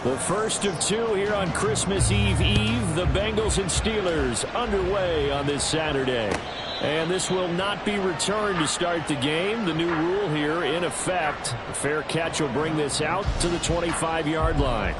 The first of two here on Christmas Eve. The Bengals and Steelers underway on this Saturday. And this will not be returned to start the game. The new rule here in effect. A fair catch will bring this out to the 25-yard line.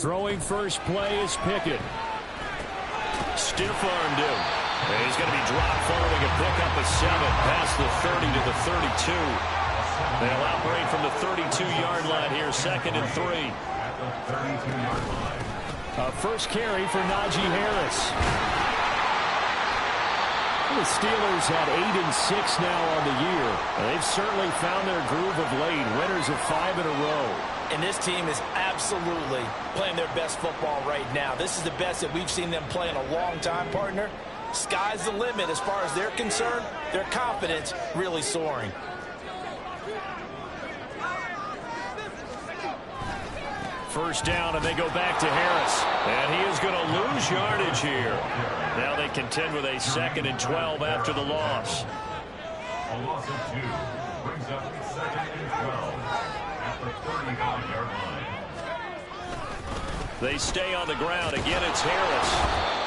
Throwing first play is Pickett. Stiff-armed him. And he's going to be dropped following a pickup of 7 past the 30 to the 32. They'll operate from the 32-yard line here, 2nd and 3. First carry for Najee Harris. The Steelers had 8 and 6 now on the year. They've certainly found their groove of late. Winners of 5 in a row. And this team is absolutely playing their best football right now. This is the best that we've seen them play in a long time, partner. Sky's the limit as far as they're concerned. Their confidence really soaring. First down, and they go back to Harris. And he is going to lose yardage here. Now they contend with a 2nd and 12 after the loss. A loss of 2 brings up 2nd and 12 at the 35-yard line. They stay on the ground. Again, it's Harris.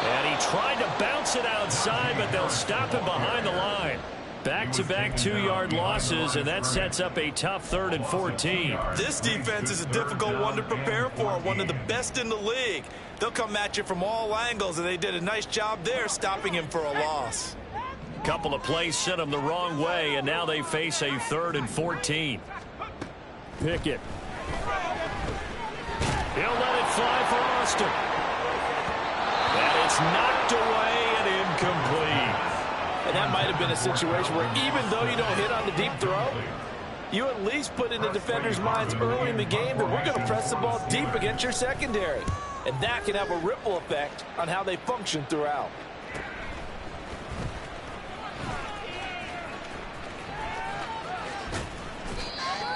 And he tried to bounce it outside, but they'll stop him behind the line. Back-to-back 2-yard losses, and that sets up a tough 3rd and 14. This defense is a difficult one to prepare for, one of the best in the league. They'll come at you from all angles, and they did a nice job there stopping him for a loss. Couple of plays sent them the wrong way, and now they face a 3rd and 14. Pickett. He'll let it fly for Austin. And it's knocked away and incomplete. And that might have been a situation where even though you don't hit on the deep throw, you at least put in the defender's minds early in the game that we're going to press the ball deep against your secondary. And that can have a ripple effect on how they function throughout.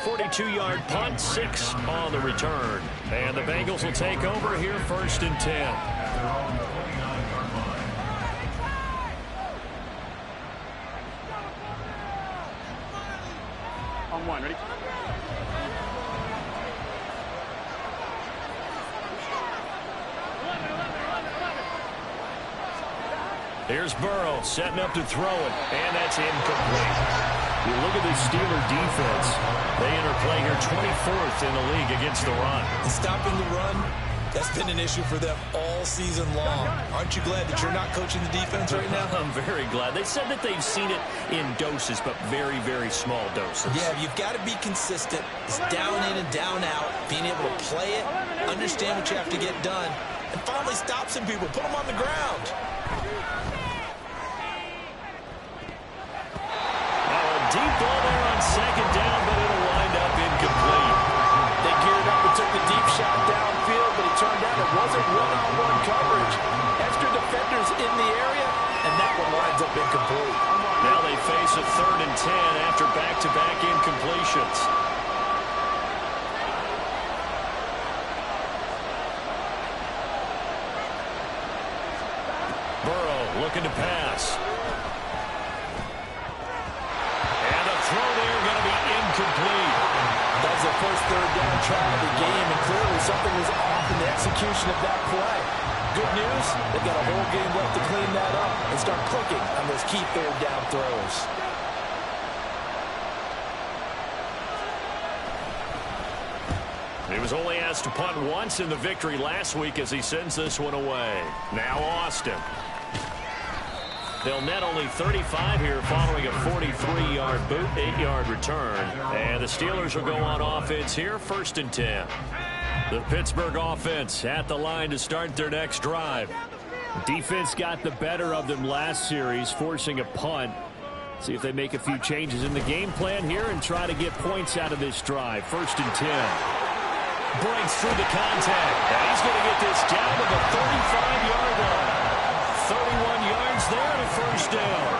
.42-yard punt, 6 on the return. And the Bengals will take over here, 1st and 10. On 1, ready? Here's Burrow setting up to throw it, and that's incomplete. You look at the Steeler defense. They interplay here 24th in the league against the run. And stopping the run, that's been an issue for them all season long. Aren't you glad that you're not coaching the defense right now? I'm very glad. They said that they've seen it in doses, but very, very small doses. Yeah, you've got to be consistent. It's down in and down out, being able to play it, understand what you have to get done, and finally stop some people, put them on the ground. Deep ball there on 2nd down, but it'll wind up incomplete. They geared up and took the deep shot downfield, but it turned out it wasn't one-on-one coverage. Extra defenders in the area, and that one winds up incomplete. Now they face a 3rd and 10 after back-to-back incompletions. Burrow looking to pass. Throw there going to be incomplete. That was the first 3rd down try of the game, and clearly something was off in the execution of that play. Good news, they've got a whole game left to clean that up and start clicking on those key 3rd down throws. He was only asked to punt once in the victory last week as he sends this one away. Now Austin. They'll net only 35 here following a 43-yard boot, 8-yard return. And the Steelers will go on offense here, 1st and 10. The Pittsburgh offense at the line to start their next drive. Defense got the better of them last series, forcing a punt. See if they make a few changes in the game plan here and try to get points out of this drive. 1st and 10. Breaks through the contact. And he's going to get this down to the 35-yard line. 31 yards there to 1st down.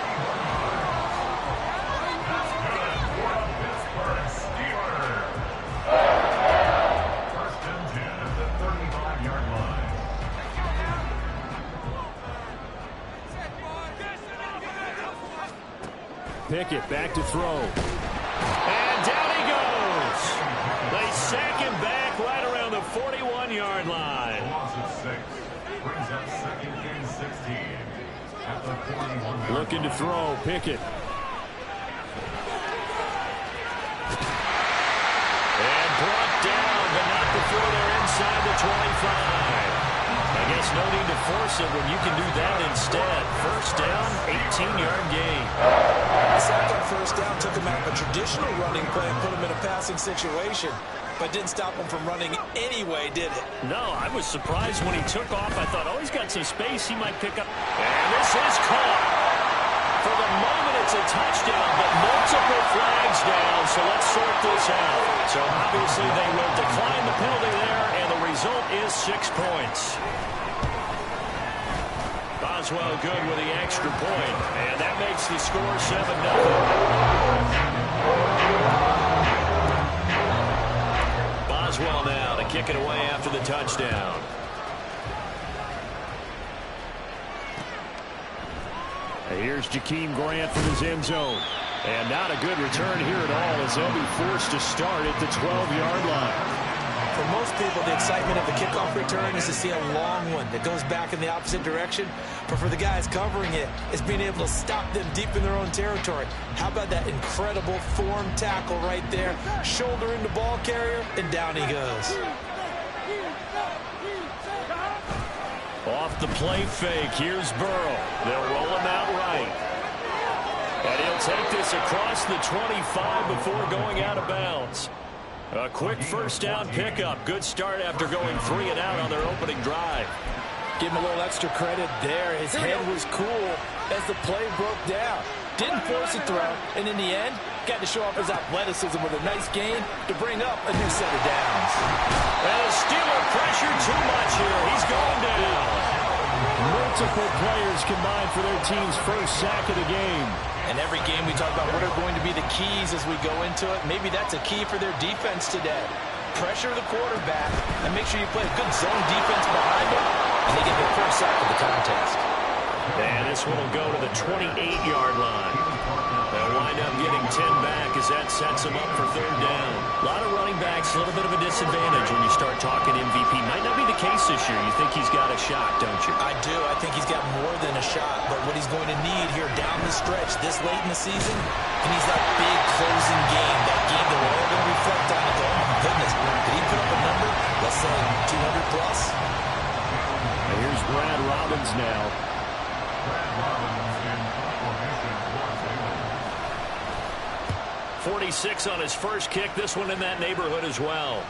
Pickett back to throw. And down he goes. They sack him back right around the 41-yard line. A loss of 6. Brings up second and 16. At the 41. Looking to throw, Pickett. And brought down, but not before they're inside the 25. I guess no need to force it when you can do that instead. First down, 18-yard gain. The sack on first down took him out of a traditional running play and put him in a passing situation, but didn't stop him from running anyway, did it? No, I was surprised when he took off. I thought, oh, he's got some space he might pick up. And this is caught. For the moment, it's a touchdown, but multiple flags down, so let's sort this out. So obviously they will decline the penalty there, and the result is 6 points. Boswell good with the extra point, and that makes the score 7-0. Boswell now to kick it away after the touchdown. Here's Jakeem Grant from his end zone. And not a good return here at all as they'll be forced to start at the 12-yard line. For most people, the excitement of the kickoff return is to see a long one that goes back in the opposite direction. But for the guys covering it, it's being able to stop them deep in their own territory. How about that incredible form tackle right there? Shoulder into ball carrier, and down he goes. Off the play fake, here's Burrow. They'll roll him out right. And he'll take this across the 25 before going out of bounds. A quick first down pickup. Good start after going 3 and out on their opening drive. Give him a little extra credit there. His head was cool as the play broke down. Didn't force a throw, and in the end, got to show off his athleticism with a nice gain to bring up a new set of downs. And a Steeler pressure too much here. He's going down. Multiple players combined for their team's first sack of the game. And every game we talk about what are going to be the keys as we go into it. Maybe that's a key for their defense today. Pressure the quarterback and make sure you play a good zone defense behind him, and they get their first sack of the contest. And this one will go to the 28-yard line. They'll wind up getting 10 back as that sets them up for third down. A lot of running backs, a little bit of a disadvantage when you start talking MVP. Might not be the case this year. You think he's got a shot, don't you? I do. I think he's got more than a shot. But what he's going to need here down the stretch this late in the season, he needs that big closing game, that game that we're all going to reflect on and go, oh my goodness, did he put up a number, let's say 200 plus? And here's Brad Robbins now. 46 on his first kick. This one in that neighborhood as well.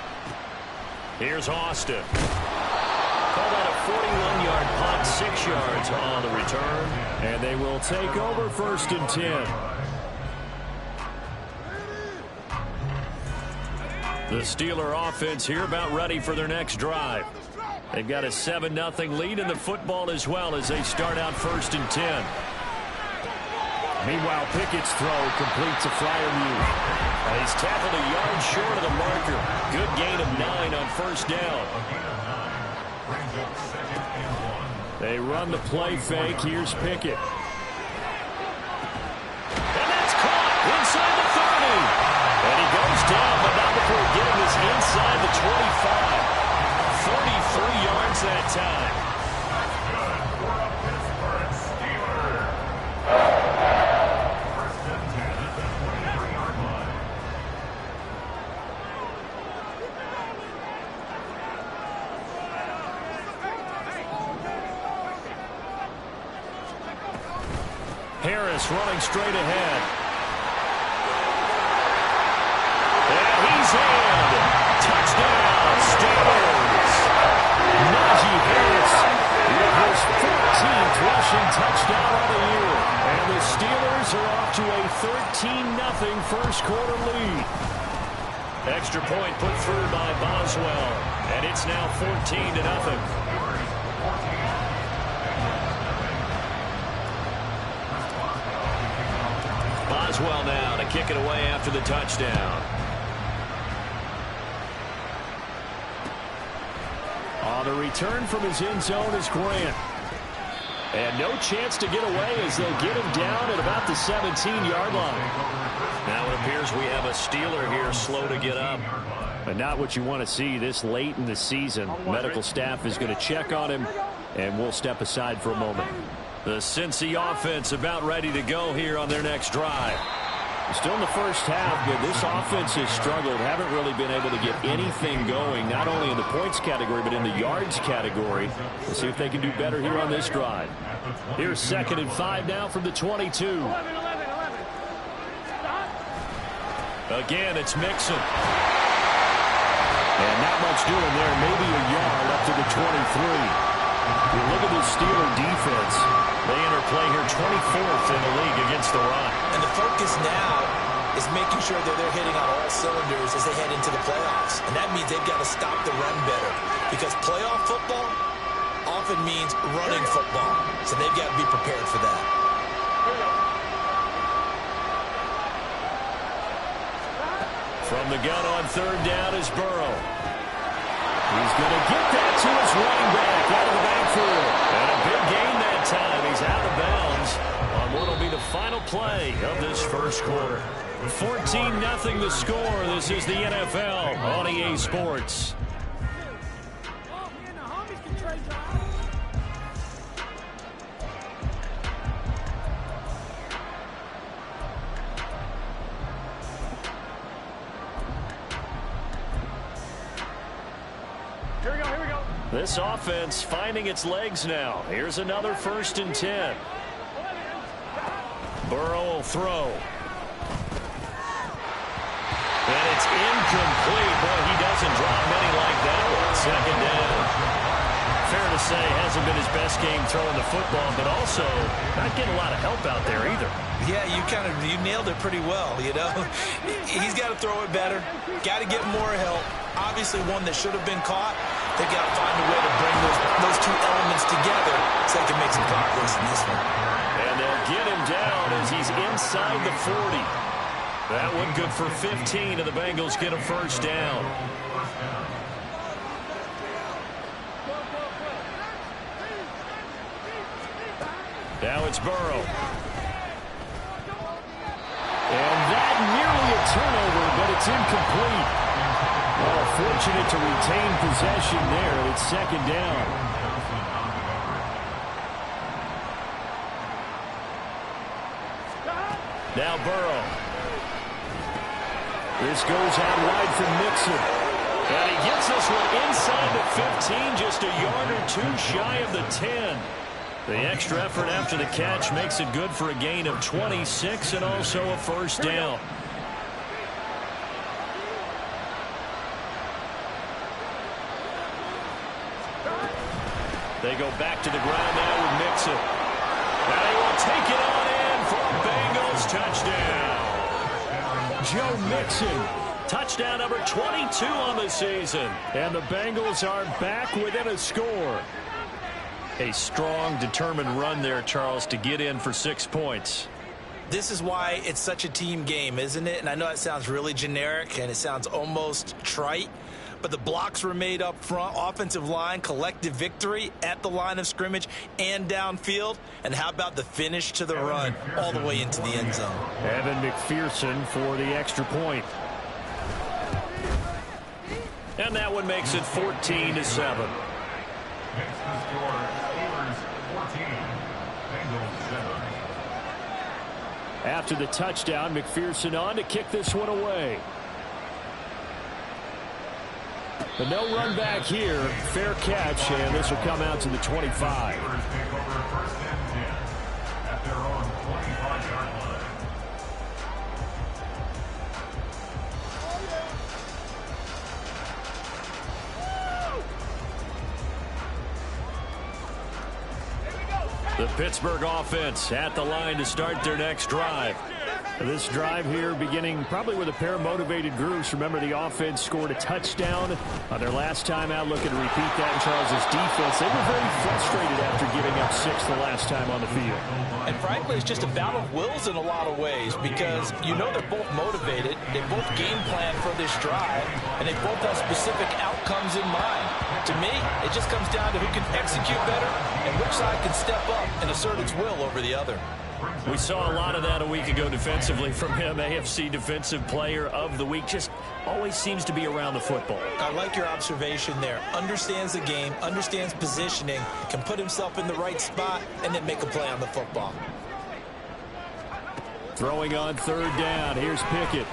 Here's Austin. Call that a 41-yard punt, 6 yards on the return. And they will take over first and 10. The Steeler offense here about ready for their next drive. They've got a 7-0 lead in the football as well as they start out first and 10. Meanwhile, Pickett's throw completes a Freiermuth. He's tackled a yard short of the marker. Good gain of 9 on first down. They run the play fake. Here's Pickett. And that's caught inside the 30. And he goes down, but not before getting this inside the 25. 33 yards that time. Harris running straight ahead. And he's in. Touchdown, Steelers. Najee Harris with his 14th rushing touchdown of the year. And the Steelers are off to a 13-0 first quarter lead. Extra point put through by Boswell. And it's now 14-0. Boswell now to kick it away after the touchdown. On the return from his end zone is Grant. And no chance to get away as they'll get him down at about the 17-yard line. Now it appears we have a Steeler here slow to get up. But not what you want to see this late in the season. Medical staff is going to check on him, and we'll step aside for a moment. The Cincy offense about ready to go here on their next drive. Still in the first half, but this offense has struggled. Haven't really been able to get anything going, not only in the points category, but in the yards category. We'll see if they can do better here on this drive. Here's 2nd and 5 now from the 22. Again, it's Mixon. And not much doing there. Maybe a yard up to the 23. You look at this Steeler defense. They enter play here 24th in the league against the run. And the focus now is making sure that they're hitting on all cylinders as they head into the playoffs. And that means they've got to stop the run better. Because playoff football often means running football. So they've got to be prepared for that. From the gun on 3rd down is Burrow. He's going to get that to his running back out of the backfield. And a big gain that time. He's out of bounds on what will be the final play of this first quarter. 14-0 the score. This is the NFL on EA Sports. This offense finding its legs now. Here's another 1st and 10. Burrow will throw. And it's incomplete. Boy, he doesn't drop many like that one. 2nd down. Fair to say, hasn't been his best game throwing the football, but also not getting a lot of help out there either. Yeah, you nailed it pretty well, you know. He's got to throw it better. Got to get more help. Obviously one that should have been caught. They've got to find a way to bring those two elements together so they can make some progress in this one. And they'll get him down as he's inside the 40. That one good for 15, and the Bengals get a 1st down. Now it's Burrow. And that nearly a turnover, but it's incomplete. Well, fortunate to retain possession there. It's 2nd down. Now Burrow. This goes out wide from Mixon. And he gets this one inside the 15, just a yard or two shy of the 10. The extra effort after the catch makes it good for a gain of 26 and also a 1st down. They go back to the ground now with Mixon. And they will take it on in for a Bengals touchdown. Joe Mixon, touchdown number 22 on the season. And the Bengals are back within a score. A strong, determined run there, Charles, to get in for 6 points. This is why it's such a team game, isn't it? And I know it sounds really generic and it sounds almost trite, but the blocks were made up front, offensive line, collective victory at the line of scrimmage and downfield. And how about the finish to the run all the way into the end zone? Evan McPherson for the extra point. And that one makes it 14-7. Next to score, Steelers 14, Bengals 7. After the touchdown, McPherson on to kick this one away. But no run back here. Fair catch, and this will come out to the 25. Steelers take over 1st and 10 at their own 25-yard line. The Pittsburgh offense at the line to start their next drive. This drive here beginning probably with a pair of motivated groups. Remember, the offense scored a touchdown on their last time out. Looking to repeat that in Charles' defense. They were very frustrated after giving up 6 the last time on the field. And frankly, it's just a battle of wills in a lot of ways because you know they're both motivated. They both game plan for this drive, and they both have specific outcomes in mind. To me, it just comes down to who can execute better and which side can step up and assert its will over the other. We saw a lot of that a week ago defensively from him. AFC Defensive Player of the Week. Just always seems to be around the football. I like your observation there. Understands the game, understands positioning, can put himself in the right spot, and then make a play on the football. Throwing on 3rd down. Here's Pickett.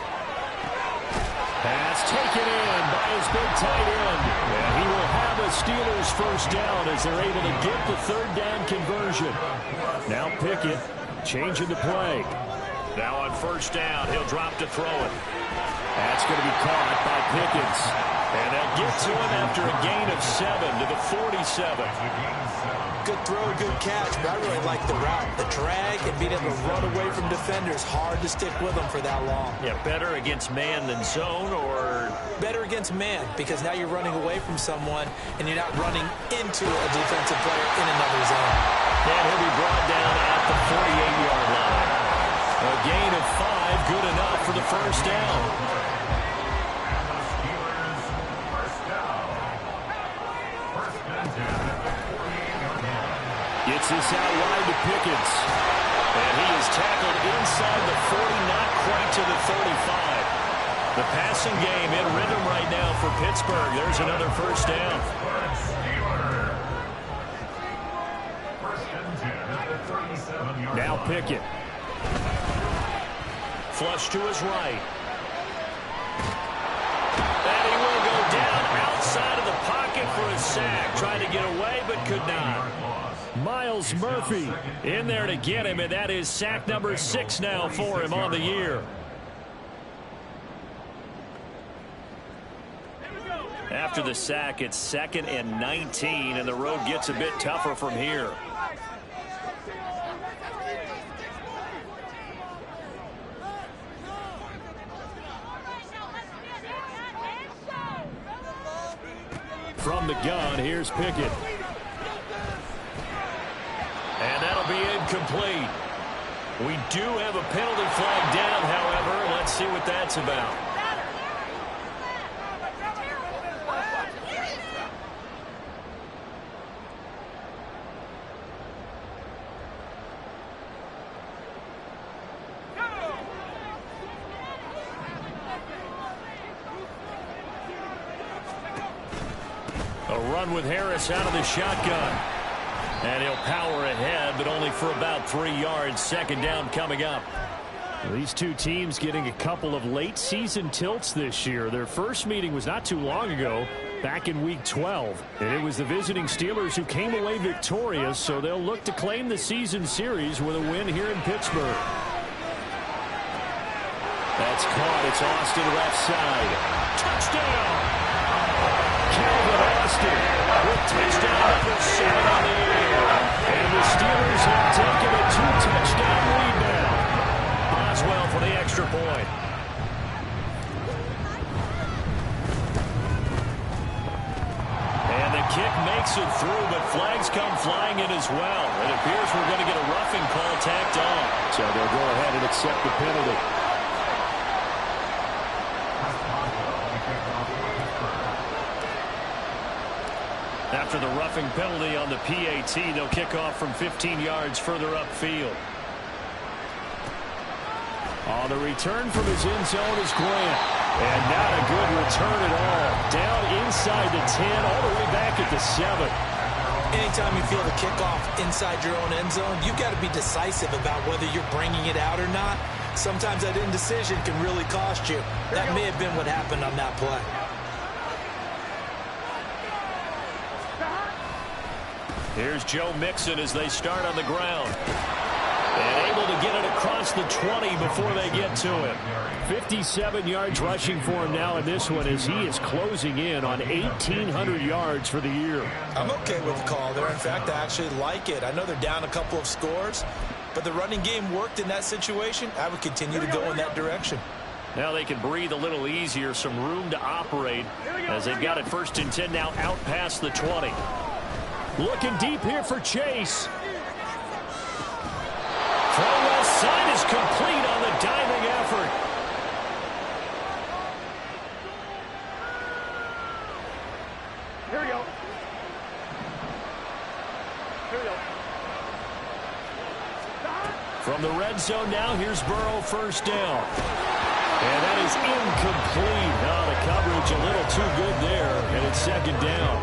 Pass taken in by his big tight end. And he will have a Steelers first down as they're able to get the 3rd down conversion. Now Pickett changing the play. Now on 1st down, he'll drop to throw it. That's going to be caught by Pickens. And they'll get to him after a gain of 7 to the 47. Good throw, good catch, but I really like the route. The drag and being able to run away from defenders, hard to stick with them for that long. Yeah, better against man than zone, or? Better against man, because now you're running away from someone and you're not running into a defensive player in another zone. And he'll be brought down at the 48-yard line. A gain of 5, good enough for the first down. Gets this out wide to Pickens. And he is tackled inside the 40, not quite to the 35. The passing game in rhythm right now for Pittsburgh. There's another first down. Now Pickett. Flush to his right. And he will go down outside of the pocket for a sack. Trying to get away, but could not. Miles Murphy in there to get him, and that is sack number 6 now for him on the year. After the sack, it's 2nd and 19, and the road gets a bit tougher from here. From the gun, here's Pickett. And that'll be incomplete. We do have a penalty flag down, however. Let's see what that's about. A run with Harris out of the shotgun. And he'll power ahead, but only for about 3 yards. 2nd down coming up. These two teams getting a couple of late season tilts this year. Their first meeting was not too long ago, back in week 12. And it was the visiting Steelers who came away victorious, so they'll look to claim the season series with a win here in Pittsburgh. That's caught. It's Austin left side. Touchdown! Calvin Austin with touchdown number 7 on the year. And the Steelers have taken a 2-touchdown lead now. Boswell for the extra point. And the kick makes it through, but flags come flying in as well. It appears we're going to get a roughing call tacked on. So they'll go ahead and accept the penalty. After the roughing penalty on the PAT, they'll kick off from 15 yards further upfield. On the return from his end zone is Grant. And not a good return at all. Down inside the 10, all the way back at the 7. Anytime you feel the kickoff inside your own end zone, you've got to be decisive about whether you're bringing it out or not. Sometimes that indecision can really cost you. That may have been what happened on that play. Here's Joe Mixon as they start on the ground. And able to get it across the 20 before they get to him. 57 yards rushing for him now in this one as he is closing in on 1,800 yards for the year. I'm okay with the call there. In fact, I actually like it. I know they're down a couple of scores, but the running game worked in that situation. I would continue to go in that direction. Now they can breathe a little easier, some room to operate as they've got it 1st and 10 now out past the 20. Looking deep here for Chase. Throw left side is complete on the diving effort. Here we go. Here we go. From the red zone now, here's Burrow 1st down. And that is incomplete. Oh, the coverage a little too good there, and it's 2nd down.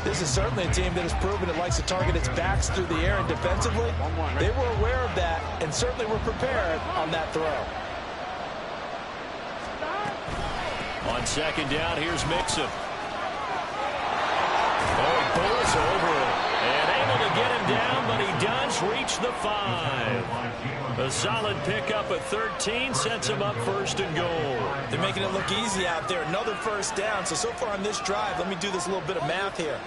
This is certainly a team that has proven it likes to target its backs through the air and defensively. They were aware of that and certainly were prepared on that throw. On 2nd down, here's Mixon. Oh, he pulls over it. And able to get him down, but he does reach the 5. A solid pickup at 13 sets him up 1st and goal. They're making it look easy out there. Another 1st down. So far on this drive, let me do this little bit of math here.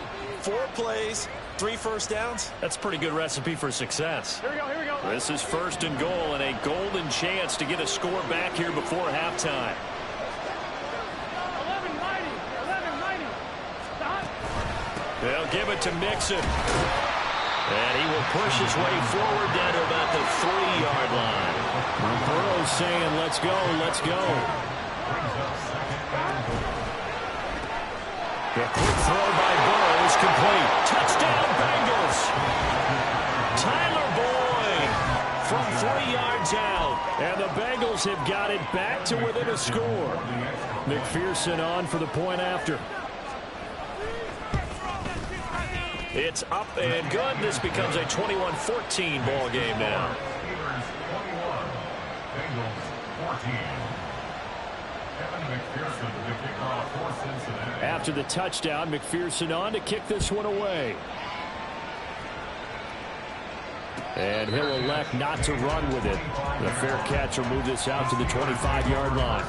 4 plays, 3 1st downs. That's a pretty good recipe for success. Here we go, here we go. This is 1st and goal and a golden chance to get a score back here before halftime. 11-90. 11-90. Stop. They'll give it to Mixon. And he will push his way forward down to about the 3-yard line. Burrow saying, let's go, let's go. The quick throw by Burrow is complete. Touchdown, Bengals. Tyler Boyd from 3 yards out. And the Bengals have got it back to within a score. McPherson on for the point after. It's up and good. This becomes a 21-14 ball game now. After the touchdown, McPherson on to kick this one away. And he'll elect not to run with it. The fair catch will move this out to the 25-yard line.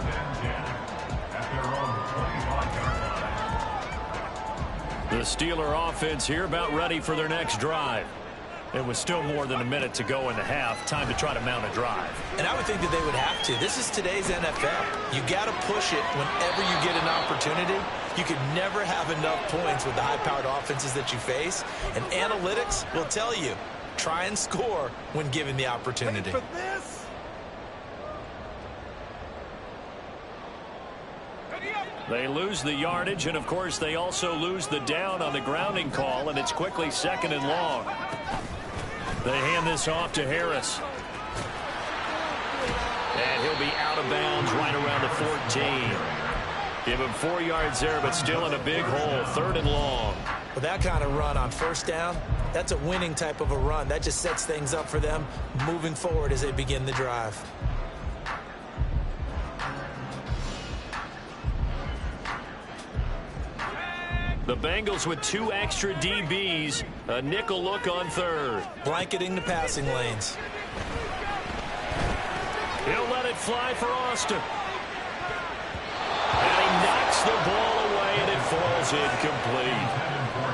The Steeler offense here about ready for their next drive. It was still more than a minute to go in the half. Time to try to mount a drive. And I would think that they would have to. This is today's NFL. You got to push it whenever you get an opportunity. You can never have enough points with the high-powered offenses that you face. And analytics will tell you, try and score when given the opportunity. Wait for this. They lose the yardage, and of course they also lose the down on the grounding call, and it's quickly 2nd and long. They hand this off to Harris. And he'll be out of bounds right around the 14. Give him 4 yards there, but still in a big hole. 3rd and long. With that kind of run on 1st down, that's a winning type of a run. That just sets things up for them moving forward as they begin the drive. The Bengals with 2 extra DBs. A nickel look on 3rd. Blanketing the passing lanes. He'll let it fly for Austin. And he knocks the ball away, and it falls incomplete.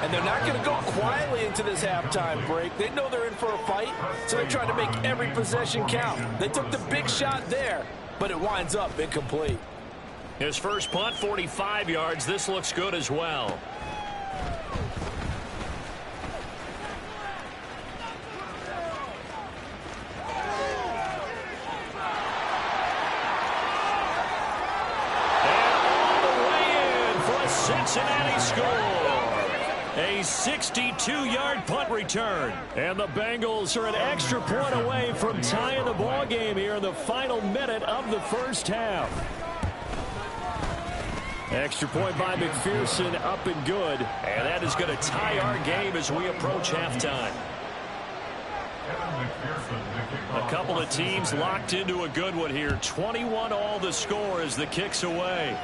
And they're not going to go quietly into this halftime break. They know they're in for a fight, so they're trying to make every possession count. They took the big shot there, but it winds up incomplete. His first punt, 45 yards. This looks good as well. Cincinnati score. A 62-yard punt return. And the Bengals are an extra point away from tying the ball game here in the final minute of the 1st half. Extra point by McPherson, up and good. And that is going to tie our game as we approach halftime. A couple of teams locked into a good one here. 21 all the score as the kick's away.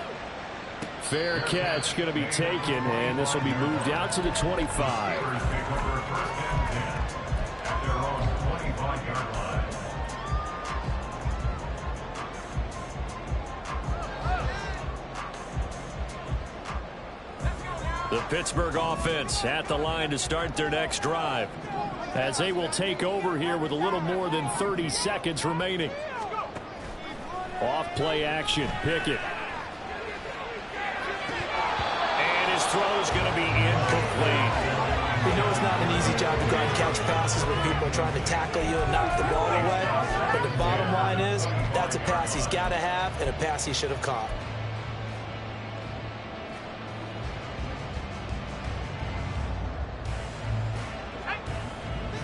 Fair catch going to be taken, and this will be moved out to the 25. The Pittsburgh offense at the line to start their next drive. as they will take over here with a little more than 30 seconds remaining. Off play action, Pickett. And his throw is going to be incomplete. We know it's not an easy job to go and catch passes when people are trying to tackle you and knock the ball away. But the bottom line is, that's a pass he's got to have and a pass he should have caught.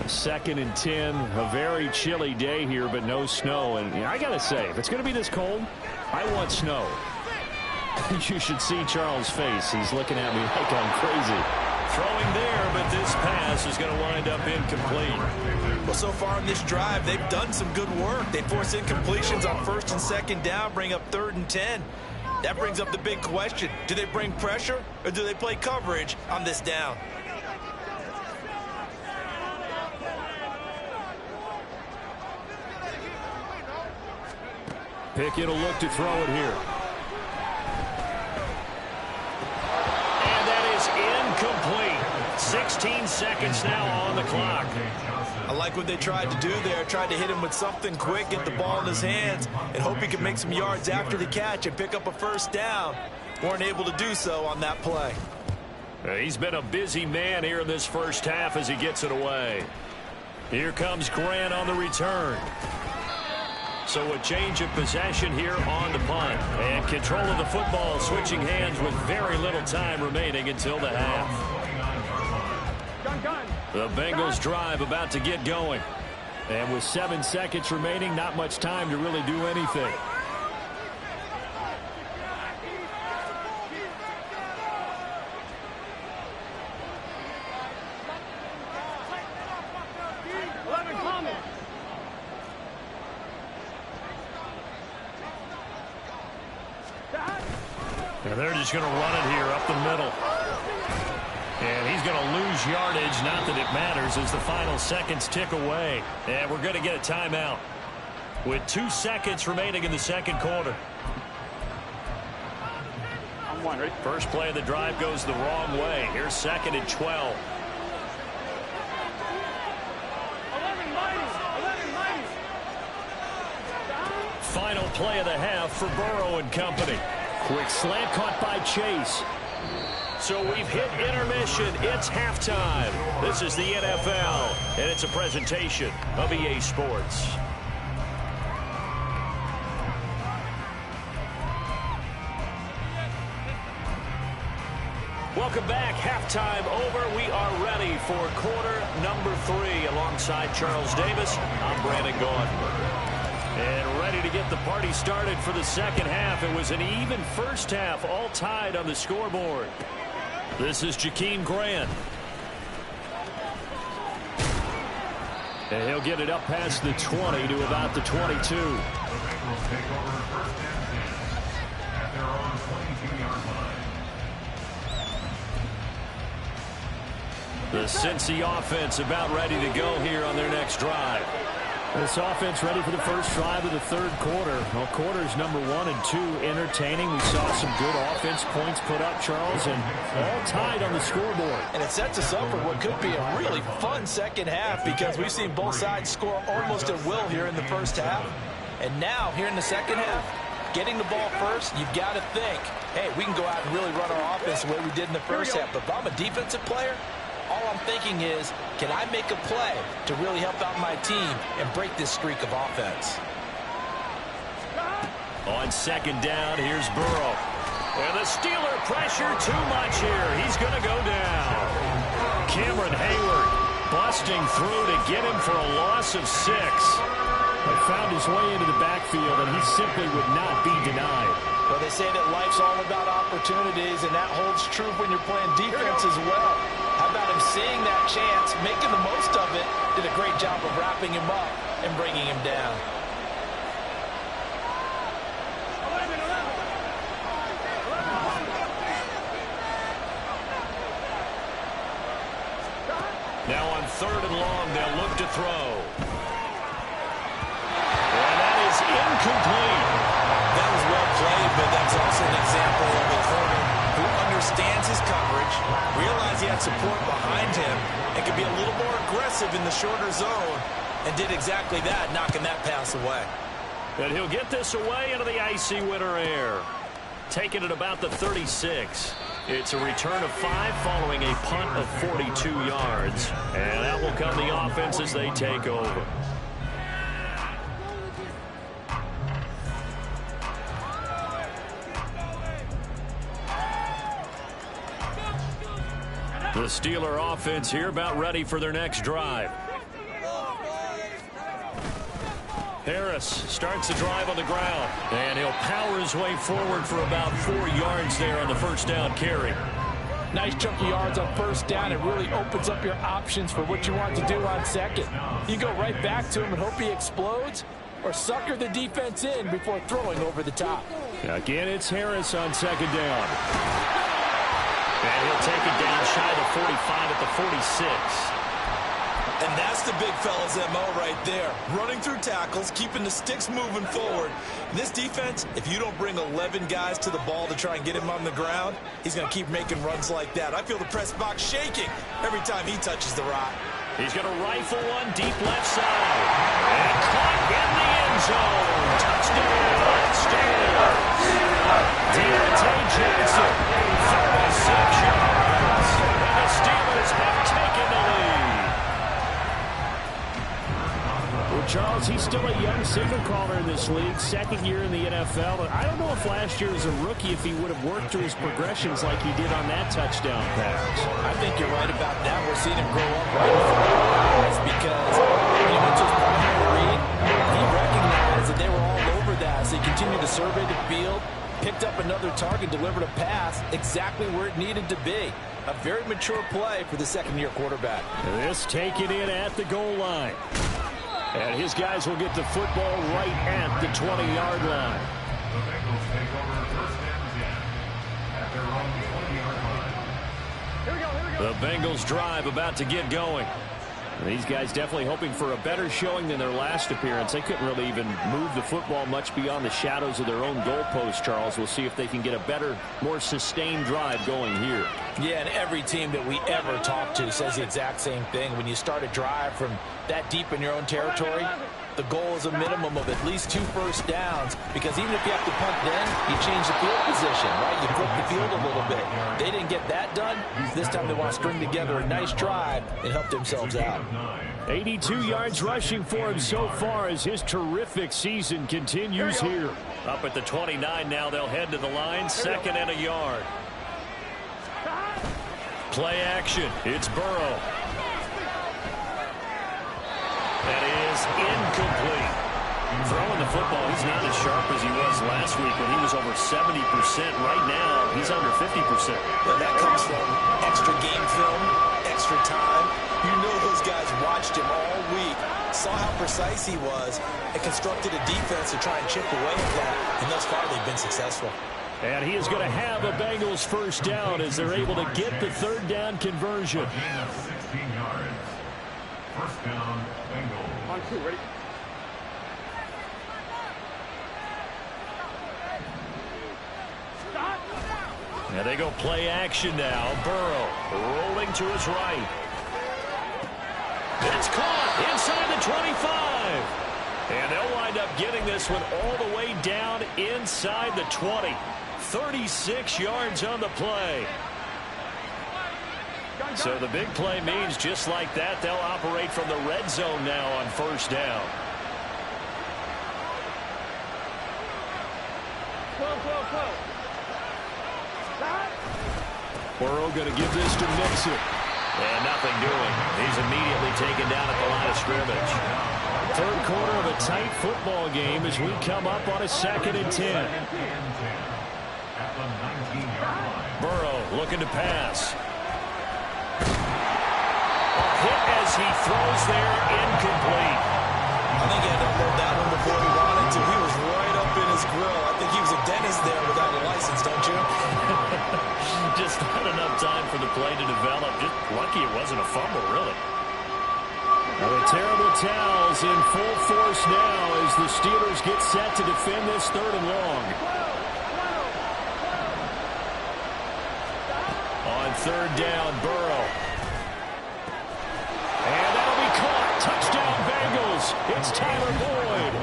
Second and 10, a very chilly day here, but no snow. And I got to say, if it's going to be this cold, I want snow. You should see Charles' face. He's looking at me like I'm crazy. Throwing there, but this pass is going to wind up incomplete. Well, so far in this drive, they've done some good work. They force incompletions on first and second down, bring up 3rd and 10. That brings up the big question. Do they bring pressure or do they play coverage on this down? Pickett will look to throw it here. And that is incomplete. 16 seconds now on the clock. I like what they tried to do there. Tried to hit him with something quick, get the ball in his hands, and hope he could make some yards after the catch and pick up a first down. Weren't able to do so on that play. He's been a busy man here in this first half as he gets it away. Here comes Grant on the return. So a change of possession here on the punt. And control of the football switching hands with very little time remaining until the half. The Bengals drive about to get going. And with 7 seconds remaining, not much time to really do anything. And they're just going to run it here up the middle. And he's going to lose yardage. Not that it matters as the final seconds tick away. And we're going to get a timeout with 2 seconds remaining in the second quarter. First play of the drive goes the wrong way. Here's 2nd and 12. Final play of the half for Burrow and company. Quick slant caught by Chase. So we've hit intermission. It's halftime. This is the NFL, and it's a presentation of EA Sports. Welcome back. Halftime over. We are ready for quarter number 3. Alongside Charles Davis, I'm Brandon Gaudin. And ready to get the party started for the second half. It was an even first half, all tied on the scoreboard. This is Jakeem Grant. And he'll get it up past the 20 to about the 22. The Bengals take over 1st and 10 at their own 22-yard line. The Cincy offense about ready to go here on their next drive. This offense ready for the first drive of the third quarter. Well, quarters number 1 and 2 entertaining. We saw some good offense points put up, Charles, and all tied on the scoreboard. And it sets us up for what could be a really fun second half because we've seen both sides score almost at will here in the first half. And now, here in the second half, getting the ball first, you've got to think, hey, we can go out and really run our offense the way we did in the first half. But if I'm a defensive player, all I'm thinking is, can I make a play to really help out my team and break this streak of offense? On second down, here's Burrow. And the Steeler pressure too much here. He's going to go down. Cameron Hayward busting through to get him for a loss of 6. He found his way into the backfield, and he simply would not be denied. Well, they say that life's all about opportunities, and that holds true when you're playing defense as well. How about him seeing that chance, making the most of it, did a great job of wrapping him up and bringing him down. Now on 3rd and long, they'll look to throw. And that is incomplete. That was well played, but that's also an example of a corner who understands his coverage Realized he had support behind him and could be a little more aggressive in the shorter zone, and did exactly that, knocking that pass away. And he'll get this away into the icy winter air. Taking it about the 36. It's a return of 5 following a punt of 42 yards. And that will come the offense as they take over. The Steeler offense here about ready for their next drive. Harris starts the drive on the ground, and he'll power his way forward for about 4 yards there on the first down carry. Nice chunk of yards on first down. It really opens up your options for what you want to do on second. You go right back to him and hope he explodes, or sucker the defense in before throwing over the top. Again, it's Harris on second down. And he'll take it down shy of the 45 at the 46. And that's the big fella's MO right there. Running through tackles, keeping the sticks moving forward. This defense, if you don't bring 11 guys to the ball to try and get him on the ground, he's going to keep making runs like that. I feel the press box shaking every time he touches the rock. He's going to rifle one deep left side. And caught in the end zone. Touchdown, Steelers. Deontay Johnson, 36 yards. And the Steelers have taken the lead. Well, Charles, he's still a young signal caller in this league, second year in the NFL. I don't know if last year as a rookie, if he would have worked through his progressions like he did on that touchdown pass. I think you're right about that. We're seeing him grow up right in front of our eyes because when he went to his primary read, he recognized that they were all over that. So he continued to survey the field, picked up another target, delivered a pass exactly where it needed to be. A very mature play for the second-year quarterback. This taken in at the goal line. And his guys will get the football right at the 20-yard line. The Bengals take over first and 10 at their own 20-yard line. Here we go. The Bengals drive about to get going. These guys definitely hoping for a better showing than their last appearance. They couldn't really even move the football much beyond the shadows of their own goalpost, Charles. We'll see if they can get a better, more sustained drive going here. Yeah, and every team that we ever talk to says the exact same thing. When you start a drive from that deep in your own territory, the goal is a minimum of at least 2 first downs, because even if you have to punt then, you change the field position, right? You flip the field a little bit. They didn't get that done. This time they want to string together a nice drive and help themselves out. 82 yards rushing for him so far as his terrific season continues here. Up at the 29 now, they'll head to the line, second and a yard. Play action. It's Burrow. That is incomplete. Throwing the football, he's not as sharp as he was last week when he was over 70%. Right now, he's under 50%. Well, that comes from extra game film, extra time. You know those guys watched him all week, saw how precise he was, and constructed a defense to try and chip away at that. And thus far, they've been successful. And he is going to have a Bengals first down as they're able to get the third down conversion. 16 yards. First down, Bengals. On 2, ready? Stop. And they go play action now. Burrow rolling to his right. It's caught inside the 25. And they'll wind up getting this one all the way down inside the 20. 36 yards on the play. So the big play means just like that, they'll operate from the red zone now on first down. 12. Stop. Burrow going to give this to Mixon. And nothing doing. He's immediately taken down at the line of scrimmage. Third quarter of a tight football game as we come up on a 2nd and 10. Burrow looking to pass. Hit as he throws there, incomplete. I think he had to unload that one before he wanted to. He was right up in his grill. I think he was a dentist there without a license, don't you? Just not enough time for the play to develop. Just lucky it wasn't a fumble, really. Now the terrible towels in full force now as the Steelers get set to defend this 3rd and long. On third down, Burrow. And that'll be caught. Touchdown, Bengals. It's Tyler Boyd.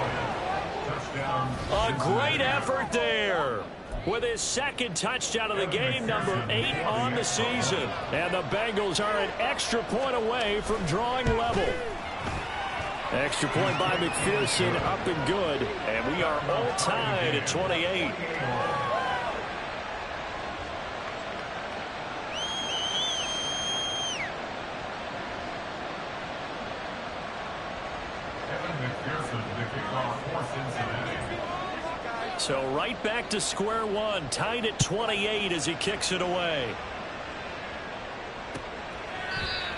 A great effort there with his second touchdown of the game, number 8 on the season. And the Bengals are an extra point away from drawing level. Extra point by McPherson, up and good. And we are all tied at 28. So right back to square one, tied at 28 as he kicks it away.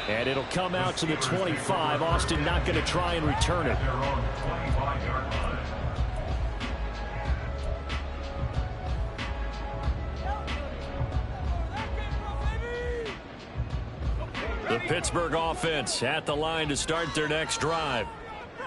And it'll come out to the 25. Austin not going to try and return it. The Pittsburgh offense at the line to start their next drive.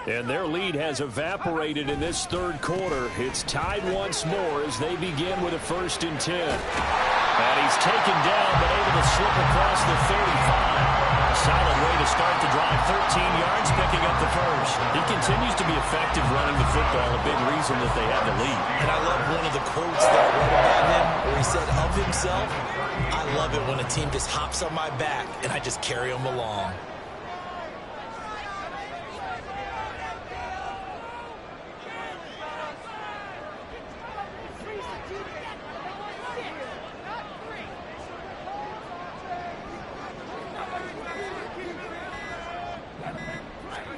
And their lead has evaporated in this third quarter. It's tied once more as they begin with a 1st and 10. And he's taken down but able to slip across the 35. A solid way to start the drive. 13 yards, picking up the first. He continues to be effective running the football, a big reason that they have the lead. And I love one of the quotes that I read about him where he said of himself, "I love it when a team just hops on my back and I just carry them along."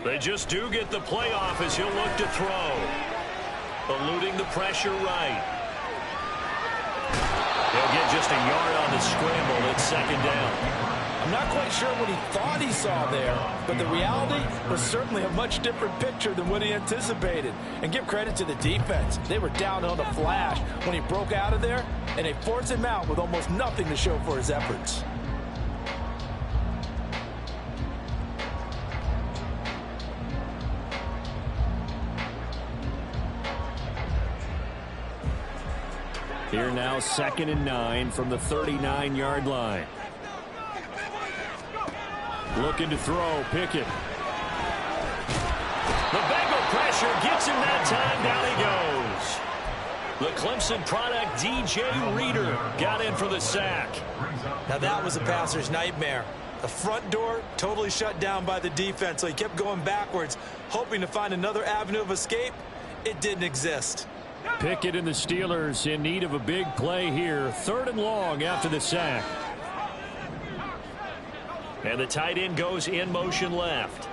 They just do get the playoff as he'll look to throw. Eluding the pressure right. He'll get just a yard on the scramble. It's 2nd down. I'm not quite sure what he thought he saw there, but the reality was certainly a much different picture than what he anticipated. And give credit to the defense. They were down on the flash when he broke out of there, and they forced him out with almost nothing to show for his efforts. Here now, 2nd and 9 from the 39-yard line. Looking to throw, Pickett. The Bengal pressure gets him that time. Down he goes. The Clemson product, DJ Reader, got in for the sack. Now that was a passer's nightmare. The front door totally shut down by the defense, so he kept going backwards, hoping to find another avenue of escape. It didn't exist. Pickett and the Steelers in need of a big play here. 3rd and long after the sack. And the tight end goes in motion left.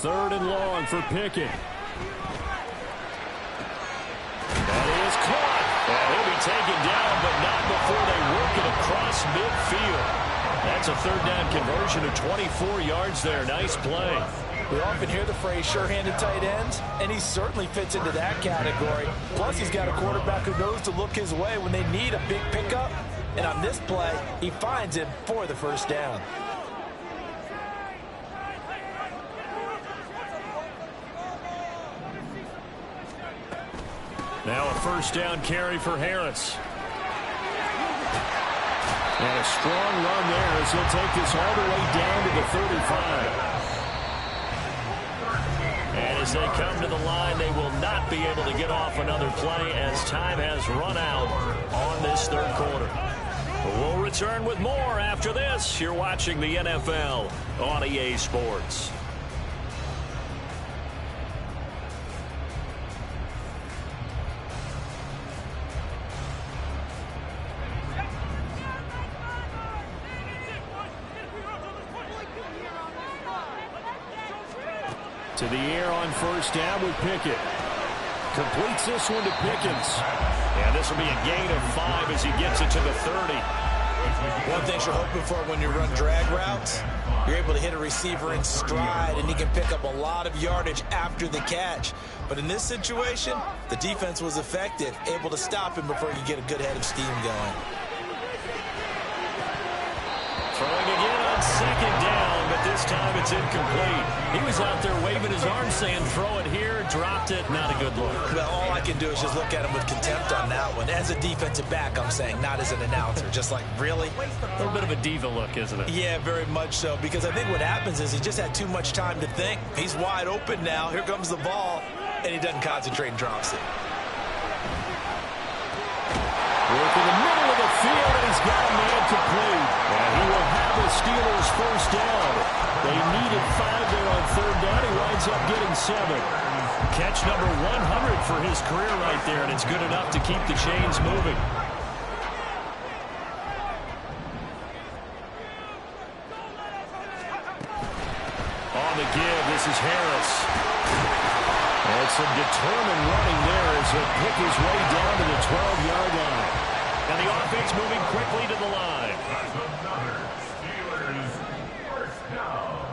Third and long for Pickett. That is caught. And he'll be taken down, but not before they work it across midfield. That's a 3rd down conversion of 24 yards there. Nice play. We often hear the phrase sure-handed tight ends, and he certainly fits into that category. Plus, he's got a quarterback who knows to look his way when they need a big pickup. And on this play, he finds him for the 1st down. Now a 1st down carry for Harris. And a strong run there as he'll take this all the way down to the 35. And as they come to the line, they will not be able to get off another play as time has run out on this 3rd quarter. We'll return with more after this. You're watching the NFL on EA Sports. To the air on 1st down with Pickett. Completes this one to Pickens. And this will be a gain of 5 as he gets it to the 30. One thing you're hoping for when you run drag routes, you're able to hit a receiver in stride, and he can pick up a lot of yardage after the catch. But in this situation, the defense was effective, able to stop him before he could get a good head of steam going. Throwing again on 2nd down, but this time it's is incomplete. He was out there waving his arms saying, throw it here, dropped it. Not a good look. Well, all I can do is just look at him with contempt on that one. As a defensive back, I'm saying, not as an announcer. Just like, really? A little bit of a diva look, isn't it? Yeah, very much so. Because I think what happens is he just had too much time to think. He's wide open now. Here comes the ball. And he doesn't concentrate and drops it. Work in the middle of the field, and he's got a man complete. And he will have the Steelers first down. They needed 5 there on third down. He winds up getting 7. Catch number 100 for his career right there, and it's good enough to keep the chains moving. On the give, this is Harris. And some determined running there as he'll pick his way down to the 12-yard line. And the offense moving quickly to the line. That's another Steelers first down.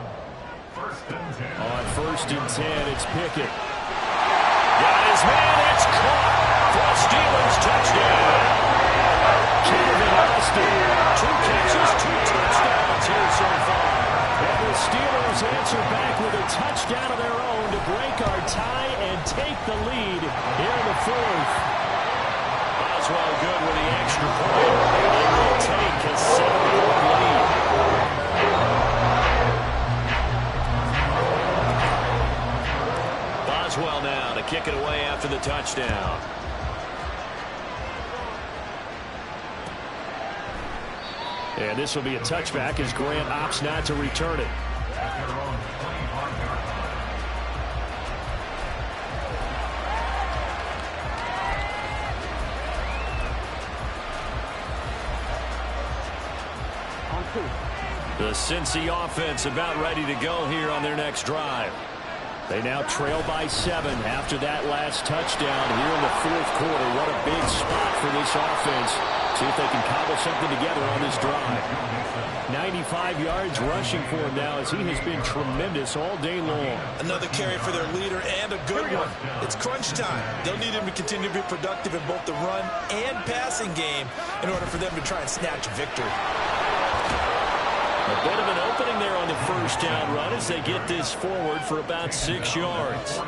First and 10. On first and 10, it's Pickett. Got his man, it's caught for a Steelers touchdown. Kevin Austin, 2 catches, 2 touchdowns here so far. And the Steelers answer back with a touchdown of their own to break our tie and take the lead here in the 4th. Boswell good with the extra point. They will take a 7-point lead. Boswell now to kick it away after the touchdown. And this will be a touchback as Grant opts not to return it. At their own 25-yard line. The Cincy offense about ready to go here on their next drive. They now trail by 7 after that last touchdown here in the 4th quarter. What a big spot for this offense. See if they can cobble something together on this drive. 95 yards rushing for him now as he has been tremendous all day long. Another carry for their leader and a good one. It's crunch time. They'll need him to continue to be productive in both the run and passing game in order for them to try and snatch a victory. A bit of an opening there on the first down run as they get this forward for about 6 yards.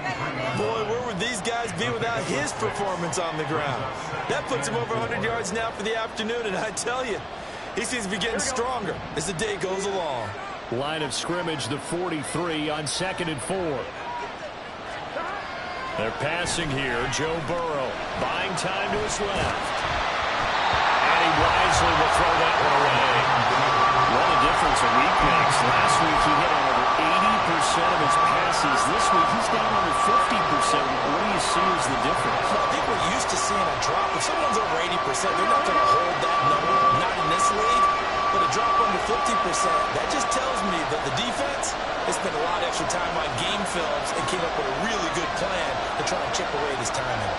Boy, where would these guys be without his performance on the ground? That puts him over 100 yards now for the afternoon, and I tell you, he seems to be getting stronger as the day goes along. Line of scrimmage, the 43 on 2nd and 4. They're passing here. Joe Burrow buying time to his left. And he wisely will throw that one away. What a difference a week makes. Last week he hit on over 80% of his passes. This week he's down under 50%. What do you see as the difference? Well, I think we're used to seeing a drop. If someone's over 80%, they're not going to hold that number, not in this league. But a drop under 50%, that just tells me that the defense has spent a lot of extra time on game films and came up with a really good plan to try and chip away this timing.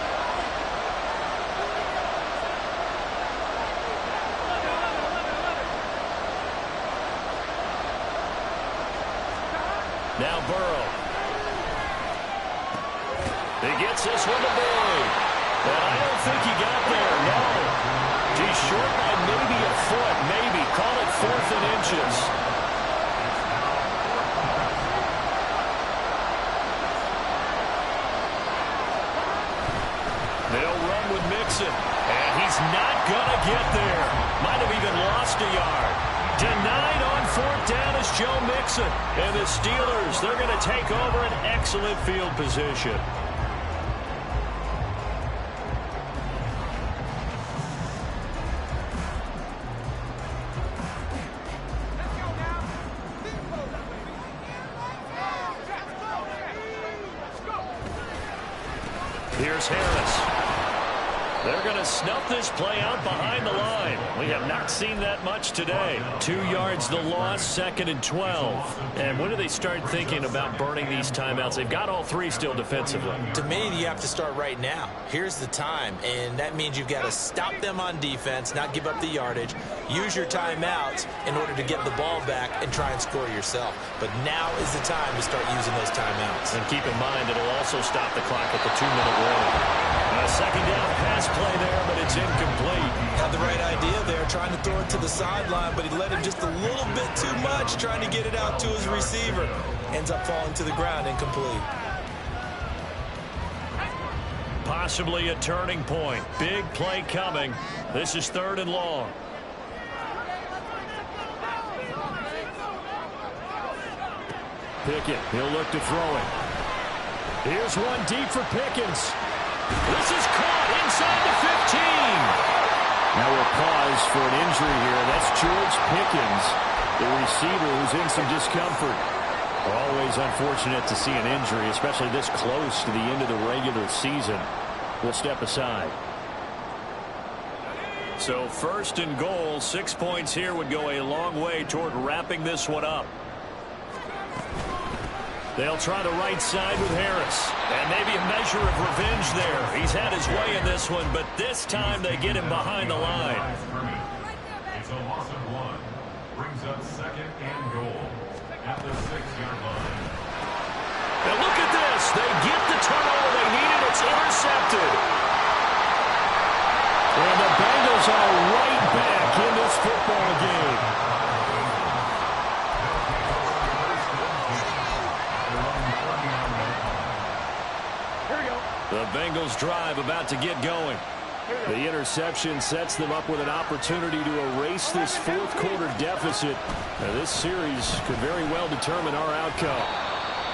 Now Burrow. He gets this one to Boyd. And I don't think he got there, no. He's short by maybe a foot, maybe. Call it 4th and inches. They'll run with Mixon. And he's not going to get there. Might have even lost a yard. Denied on 4th down is Joe Mixon. And the Steelers, they're going to take over an excellent field position. Here's Harris. They're going to snuff this play out behind the line. We have not seen that much today. 2 yards the loss, 2nd and 12. And when do they start thinking about burning these timeouts? They've got all 3 still defensively. To me, you have to start right now. Here's the time, and that means you've got to stop them on defense, not give up the yardage, use your timeouts in order to get the ball back and try and score yourself. But now is the time to start using those timeouts. And keep in mind, it'll also stop the clock at the 2-minute warning. A second down pass play there, but it's incomplete. Had the right idea there, trying to throw it to the sideline, but he let him just a little bit too much, trying to get it out to his receiver. Ends up falling to the ground, incomplete. Possibly a turning point. Big play coming. This is 3rd and long. Pickett, he'll look to throw it. Here's one deep for Pickens. This is caught inside the 15. Now we'll pause for an injury here. That's George Pickens, the receiver who's in some discomfort. Always unfortunate to see an injury, especially this close to the end of the regular season. We'll step aside. So 1st and goal, 6 points here would go a long way toward wrapping this one up. They'll try the right side with Harris. And maybe a measure of revenge there. He's had his way in this one, but this time they get him behind the line. It's a loss of 1. Brings up 2nd and goal at the 6-yard line. And look at this. They get the turnover they needed. It's intercepted. And the Bengals are right back in this football game. The Bengals drive about to get going. The interception sets them up with an opportunity to erase this 4th quarter deficit. Now, this series could very well determine our outcome.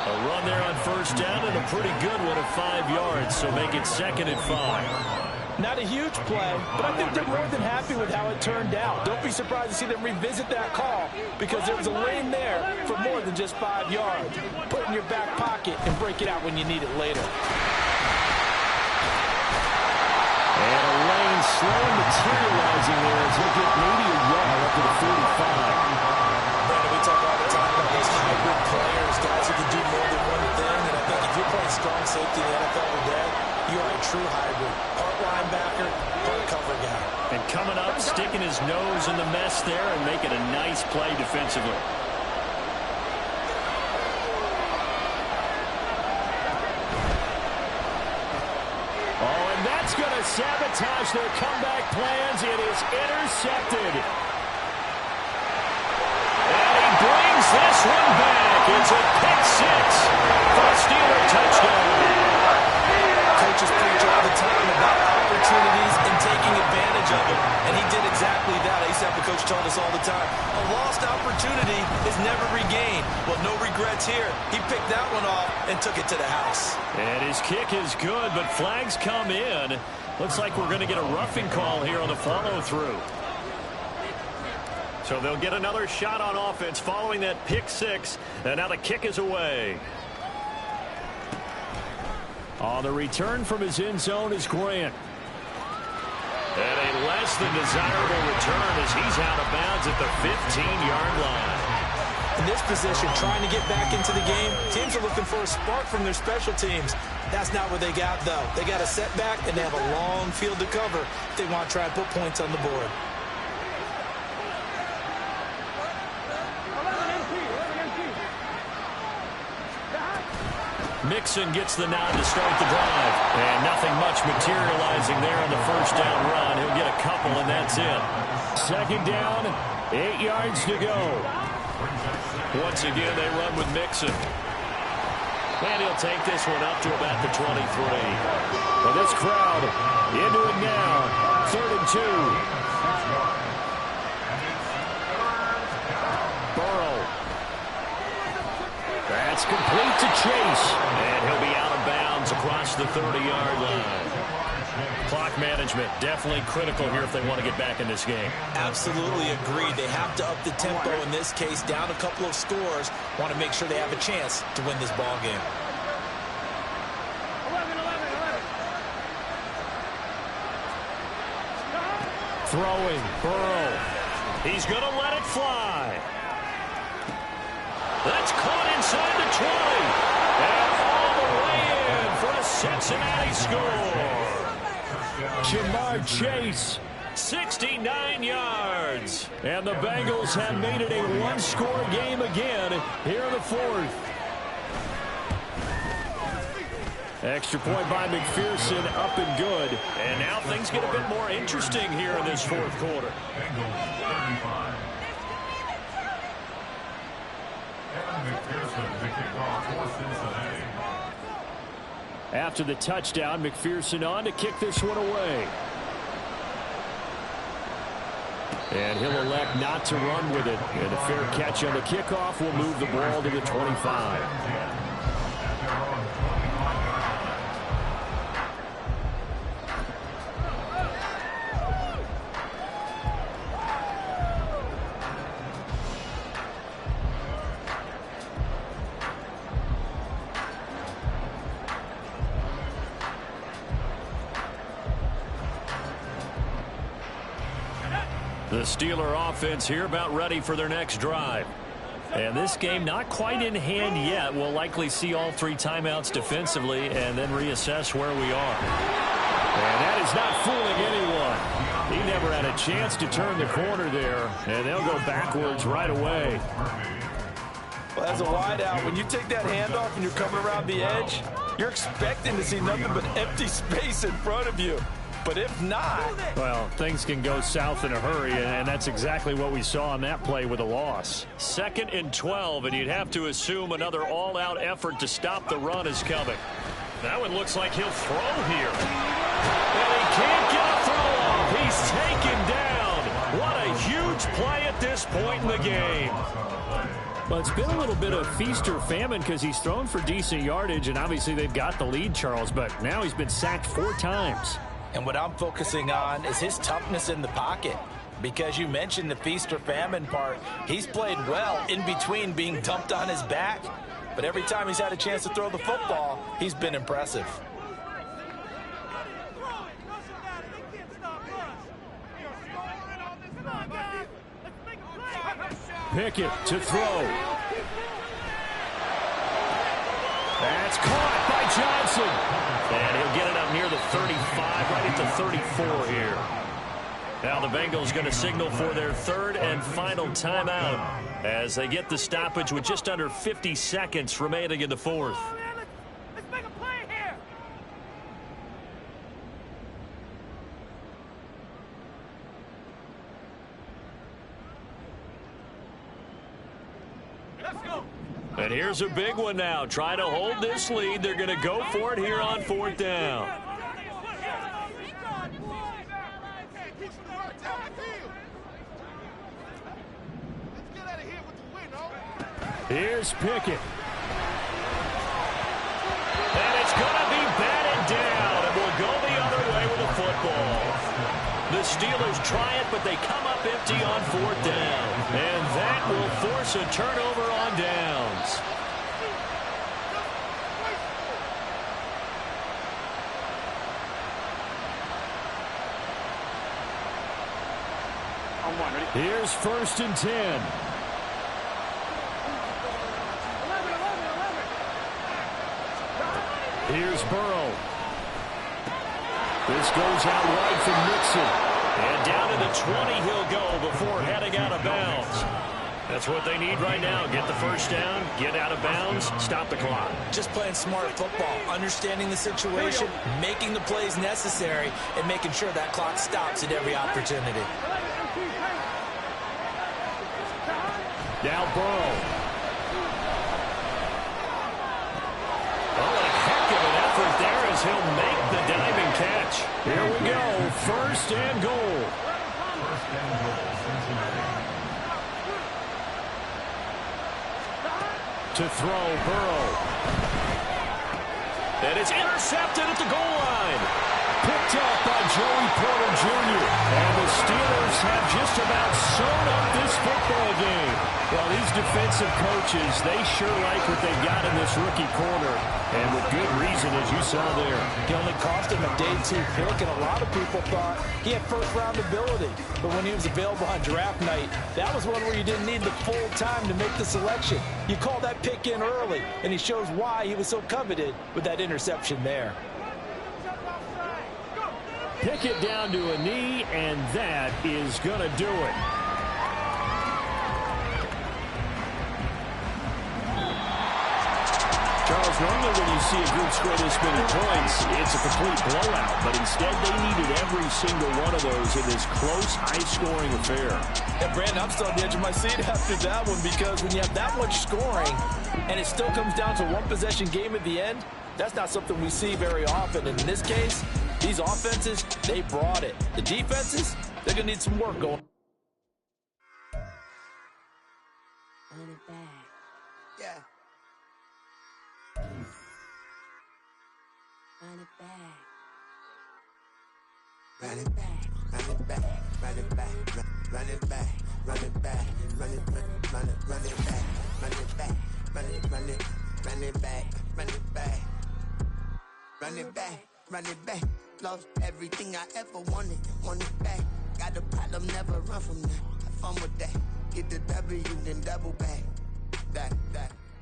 A run there on 1st down and a pretty good one of 5 yards, so make it 2nd and 5. Not a huge play, but I think they're more than happy with how it turned out. Don't be surprised to see them revisit that call because there was a lane there for more than just 5 yards. Put it in your back pocket and break it out when you need it later. And a lane slow materializing there as he'll get maybe a yard up to the 45. Brandon, we talk all the time about those hybrid players, guys who can do more than one thing. And I think if you're playing strong safety in the NFL today, you are a true hybrid. Part linebacker, part cover guy. And coming up, sticking his nose in the mess there and making a nice play defensively. Going to sabotage their comeback plans. It is intercepted. And he brings this one back. It's a pick 6 for a Steeler touchdown. Coaches preach all the time about opportunities and taking advantage of it. And he did exactly that. The coach told us all the time. A lost opportunity is never regained. Well, no regrets here. He picked that one off and took it to the house. And his kick is good, but flags come in. Looks like we're going to get a roughing call here on the follow-through. So they'll get another shot on offense following that pick 6. And now the kick is away. On the return from his end zone is Grant. And a less than desirable return as he's out of bounds at the 15-yard line. In this position, trying to get back into the game, teams are looking for a spark from their special teams. That's not what they got, though. They got a setback, and they have a long field to cover if they want to try and put points on the board. Mixon gets the nod to start the drive. And nothing much materializing there on the 1st down run. He'll get a couple, and that's it. 2nd down, 8 yards to go. Once again, they run with Mixon. And he'll take this one up to about the 23. Well, this crowd into it now. 3rd and 2. Burrow. That's complete to Chase. And he'll be out of bounds across the 30-yard line. Clock management definitely critical here if they want to get back in this game. Absolutely agreed. They have to up the tempo in this case, down a couple of scores. Want to make sure they have a chance to win this ball game. 11. Throwing, Burrow. He's going to let it fly. That's caught inside the 20. And all the way in for a Cincinnati score. Jamar Chase, 69 yards. And the Bengals have made it a one-score game again here in the 4th. Extra point by McPherson, up and good. And now things get a bit more interesting here in this fourth quarter. Bengals 35. Evan McPherson, the kickoff for Cincinnati. After the touchdown, McPherson on to kick this one away. And he'll elect not to run with it. And a fair catch on the kickoff will move the ball to the 25. The Steeler offense here about ready for their next drive. And this game not quite in hand yet. We'll likely see all three timeouts defensively and then reassess where we are. And that is not fooling anyone. He never had a chance to turn the corner there, and they'll go backwards right away. Well, as a wideout, when you take that handoff and you're coming around the edge, you're expecting to see nothing but empty space in front of you. But if not, well, things can go south in a hurry, and that's exactly what we saw on that play with a loss. 2nd and 12, and you'd have to assume another all-out effort to stop the run is coming. That one looks like he'll throw here. And he can't get a throw off. He's taken down. What a huge play at this point in the game. Well, it's been a little bit of feast or famine because he's thrown for decent yardage, and obviously they've got the lead, Charles, but now he's been sacked 4 times. And what I'm focusing on is his toughness in the pocket. Because you mentioned the feast or famine part, he's played well in between being dumped on his back. But every time he's had a chance to throw the football, he's been impressive. Pickett to throw. That's caught by Johnson. And he'll get it up near the 35, right at the 34 here. Now the Bengals going to signal for their 3rd and final timeout as they get the stoppage with just under 50 seconds remaining in the 4th. Let's make a play here. Let's go. And here's a big one now. Trying to hold this lead. They're going to go for it here on 4th down. Here's Pickett. And it's going to be batted down. And we'll go the other way with the football. The Steelers try it, but they come up empty on 4th down. And that will force a turnover on downs. Here's 1st and 10. Here's Burrow. This goes out wide from Mixon. And down to the 20 he'll go before heading out of bounds. That's what they need right now. Get the first down, get out of bounds, stop the clock. Just playing smart football, understanding the situation, making the plays necessary, and making sure that clock stops at every opportunity. Now Burrow. Oh, a heck of an effort there as he'll make the diving catch. Here we go, 1st and goal. To throw, Burrow. And it's intercepted at the goal line. Picked up by Joey Porter Jr. And the Steelers have just about sewn up this football game. Well, these defensive coaches, they sure like what they've got in this rookie corner. And with good reason, as you saw there. He only cost him a day 2 pick, and a lot of people thought he had first-round ability. But when he was available on draft night, that was one where you didn't need the full time to make the selection. You call that pick in early, and he shows why he was so coveted with that interception there. Pickett down to a knee, and that is going to do it. Charles, normally when you see a group score this many points, it's a complete blowout. But instead, they needed every single one of those in this close, high-scoring affair. Yeah, Brandon, I'm still on the edge of my seat after that one because when you have that much scoring and it still comes down to one-possession game at the end, that's not something we see very often. And in this case, these offenses, they brought it. The defenses, they're going to need some work going. Run it back. Yeah. Run it back. Run it back. Run it back. Run it back. Run it back. Run it back. Run it back. Run it back. Run it back. Run it back. Run it back. Run it back. Run it back. Run it back. Lost everything I ever wanted. Want it back. Got a problem, never run from that. Have fun with that. Get the W, then double back. That.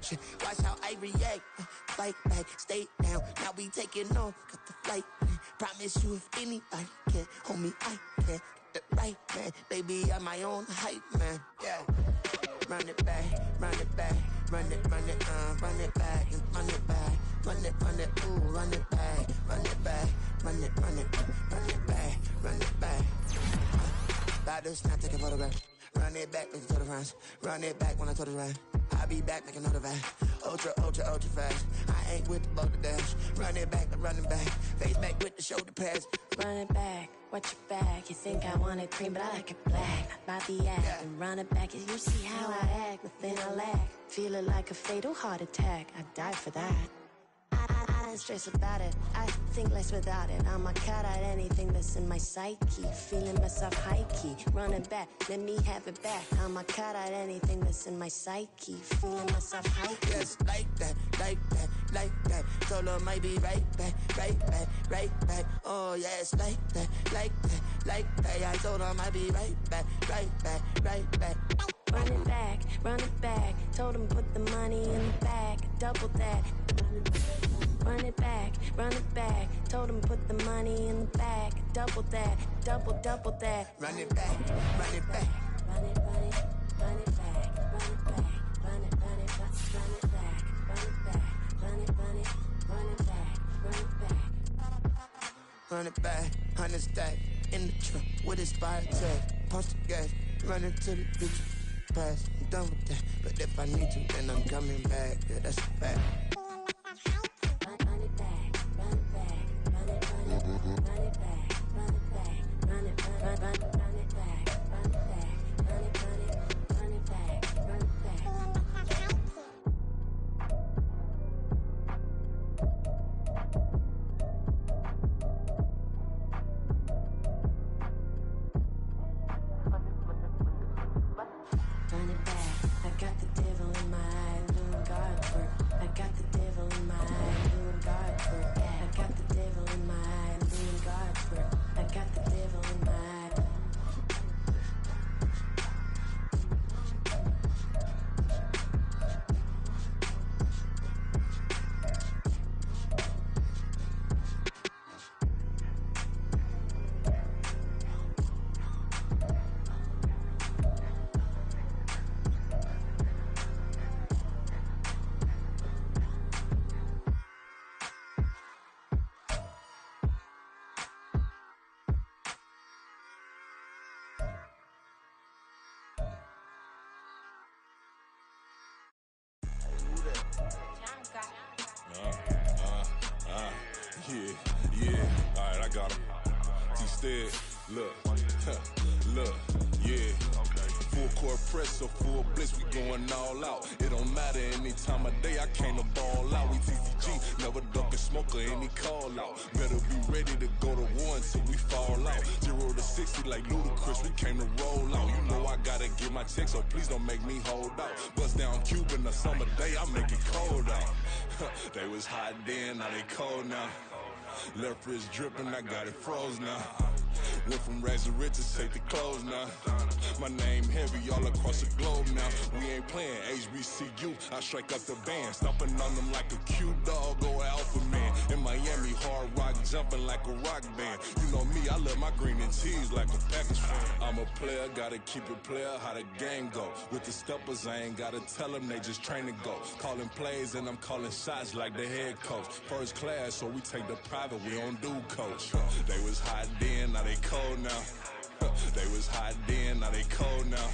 Shit. Watch how I react. Fight back, stay down. Now we taking off. Got the flight. Promise you if anybody can hold me, I can. Get the right man. Baby, I'm my own hype man. Yeah. Run it back. Run it back. Run it back. And run it back. Run it, ooh, run it back. Run it back. Run it back. Run it back. About to snap, take a photograph. Run it back, make the total runs. Run it back when I total run. I'll be back, make another van. Ultra fast. I ain't with the boulder dash. Run it back, face back with the shoulder pads. Run it back, watch your back. You think I want it cream, but I like it black. About the act, Yeah. and run it back. As you see how I act, nothing I lack. Feel it like a fatal heart attack. I'd die for that. I don't stress about it. I think less without it. I'ma cut out anything that's in my psyche. Feeling myself high key. Run it back, let me have it back. I'ma cut out anything that's in my psyche. Feeling myself high key. Yes, like that. Told her might be right back. Oh, yes, like that. I told her might be right back. Run it back. Told him put the money in the bag. Double that. Run it back. Told him put the money in the bag. Double that. Double that. Run it back. Run it back. Run it back. Run it back. Run it back. Run it back. Run it back, 100 stack in the truck with his fire tag. Punch the gas, running to the beach. Pass, I'm done with that. But if I need to, then I'm coming back. Yeah, that's a fact. Run it back. Run it back. Run it back. Run it back. Run it back. Run it back. Run it back. Run it back. Run it back. Run it back. Run it back. I got the devil in my eye, doing guard work. I got the devil in my eye, doing guard work. I got the devil in my eye, doing guard work. I got the devil in my eye. Yeah, alright, I got him. Instead, look, yeah. Full court press, so full blitz, we going all out. It don't matter any time of day, I came to ball out. We TCG, never duck a smoke or any call out. Better be ready to go to war until we fall out. 0 to 60 like Ludacris, we came to roll out. You know I gotta get my check, so please don't make me hold out. Bust down Cuban a summer day, I make it cold out. They was hot then, now they cold now. Left wrist dripping, I got it froze now. Went from rags to riches, take the clothes now. My name heavy all across the globe now. We ain't playing HBCU, I strike up the band. Stomping on them like a cute dog or alpha man. In Miami, Hard Rock, jumping like a rock band. You know me, I love my green and cheese like a Packers fan. I'm a player, gotta keep it player, how the game go. With the steppers, I ain't gotta tell them, they just train to go. Calling plays and I'm calling shots like the head coach. First class, so we take the private, we don't do coach. They was hot then, now they cold now. They was hot then, now they cold now.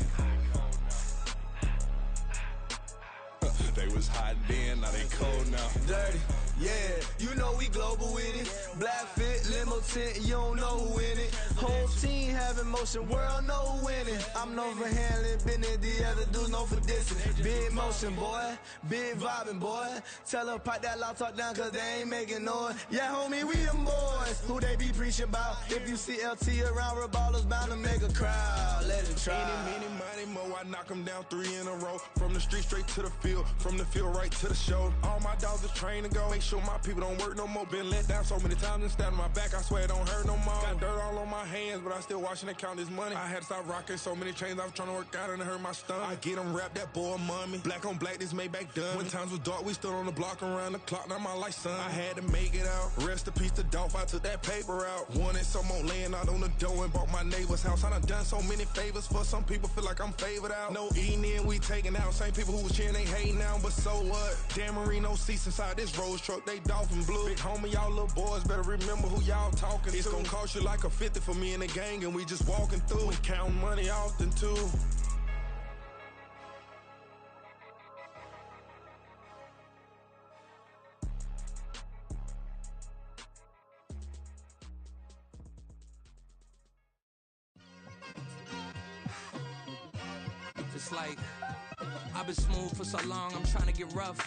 They was hot then, now they cold now. Dirty, yeah, you know we global with it. Black fit, limo tint, you don't know who in it. Whole team having motion, world know who winning. I'm known for handling business, the other dudes known for dissing. Big motion, boy, big vibing, boy. Tell them pipe that loud talk down, cause they ain't making noise. Yeah, homie, we them boys, who they be preaching about. If you see LT around, Reballo's bound to make a crowd. Let it try. Eeny, meeny, miny, mo, I knock them down 3 in a row. From the street straight to the field, from the field right to the show. All my dogs are trained to go. Make sure my people don't work no more. Been let down so many times and stand on my back, I swear it don't hurt no more. Got dirt all on my hands, but I still watching and count this money. I had to stop rocking so many chains, I was trying to work out and it hurt my stomach. I get them wrapped, that boy mommy. Black on black, this Maybach done. When times was dark, we stood on the block around the clock, now my life son. I had to make it out. Rest in peace to Dolph, I took that paper out. Wanted some more laying out on the door and bought my neighbor's house. I done done so many favors for some people, feel like I'm favored out. No eating in, we taking out. Same people who was cheering, they hating now, but so what? Dan Marino seats inside this Rolls truck, they dolphin blue. Big homie, y'all little boys better remember who y'all talking to. It's gonna cost you like a 50 for me and the gang, and we just walking through. We counting money often too. It's like I've been smooth for so long, I'm trying to get rough.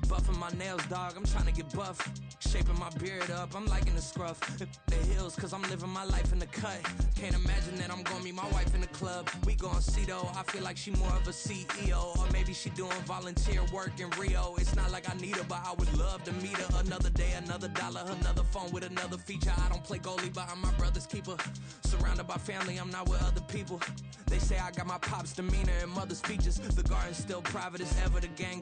Buffing my nails, dog, I'm trying to get buff. Shaping my beard up, I'm liking the scruff. The hills, cause I'm living my life in the cut. Can't imagine that I'm gonna meet my wife in the club. We gon' see though, I feel like she more of a CEO. Or maybe she doing volunteer work in Rio. It's not like I need her, but I would love to meet her. Another day, another dollar, another phone with another feature. I don't play goalie, but I'm my brother's keeper. Surrounded by family, I'm not with other people. They say I got my pop's demeanor and mother's features. The garden's still private as ever, the gang